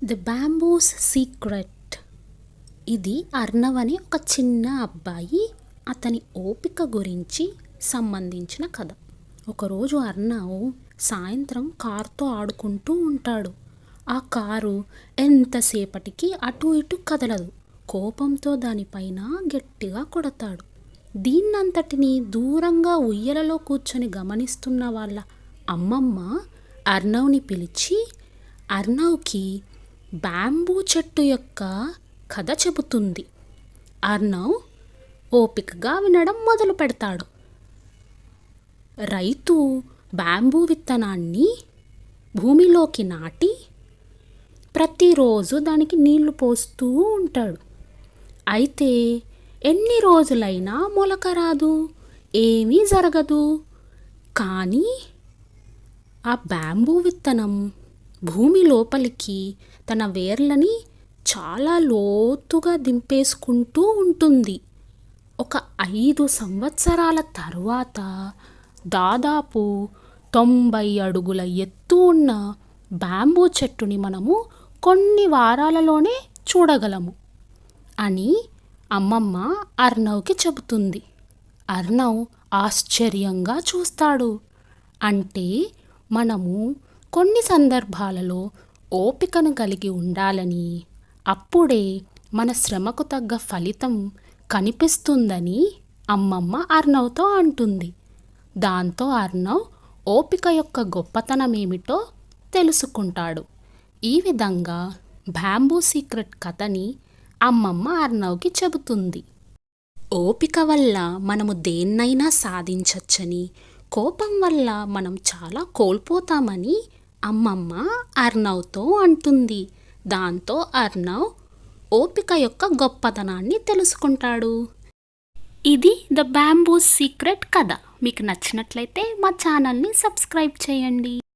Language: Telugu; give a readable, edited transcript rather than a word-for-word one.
The bamboos secret. ఇది అర్నవ్ అని ఒక చిన్న అబ్బాయి, అతని ఓపిక గురించి సంబంధించిన కథ. ఒకరోజు అర్నవ్ సాయంత్రం కారుతో ఆడుకుంటూ ఉంటాడు. ఆ కారు ఎంతసేపటికి అటు ఇటు కదలదు. కోపంతో దానిపైన గట్టిగా కొడతాడు. దీన్నంతటినీ దూరంగా ఉయ్యలలో కూర్చొని గమనిస్తున్న వాళ్ళ అమ్మమ్మ అర్నవ్ని పిలిచి అర్నవ్కి బ్యాంబూ చెట్టు యొక్క కథ చెబుతుంది. అర్నవ్ ఓపికగా వినడం మొదలు పెడతాడు. రైతు బ్యాంబూ విత్తనాన్ని భూమిలోకి నాటి ప్రతిరోజు దానికి నీళ్లు పోస్తూ ఉంటాడు. అయితే ఎన్ని రోజులైనా మొలక రాదు, ఏమీ జరగదు. కానీ ఆ బ్యాంబూ విత్తనం భూమి లోపలికి తన వేర్లని చాలా లోతుగా దింపేసుకుంటూ ఉంటుంది. ఒక 5 సంవత్సరాల తరువాత దాదాపు 90 అడుగుల ఎత్తు ఉన్న బ్యాంబూ చెట్టుని మనము కొన్ని వారాలలోనే చూడగలము అని అమ్మమ్మ అర్నవ్కి చెబుతుంది. అర్నవ్ ఆశ్చర్యంగా చూస్తాడు. అంటే మనము కొన్ని సందర్భాలలో ఓపికను కలిగి ఉండాలని, అప్పుడే మన శ్రమకు తగ్గ ఫలితం కనిపిస్తుందని అమ్మమ్మ అర్నవ్తో అంటుంది. దాంతో అర్నవ్ ఓపిక యొక్క గొప్పతనం ఏమిటో తెలుసుకుంటాడు. ఈ విధంగా బ్యాంబూ సీక్రెట్ కథని అమ్మమ్మ అర్నవ్కి చెబుతుంది. ఓపిక వల్ల మనము దేన్నైనా సాధించవచ్చని, కోపం వల్ల మనం చాలా కోల్పోతామని అమ్మమ్మ అర్నవ్తో అంటుంది. దాంతో అర్నవ్ ఓపిక యొక్క గొప్పతనాన్ని తెలుసుకుంటాడు. ఇది ద బ్యాంబూ సీక్రెట్ కథ. మీకు నచ్చినట్లయితే మా ఛానల్ని సబ్స్క్రైబ్ చేయండి.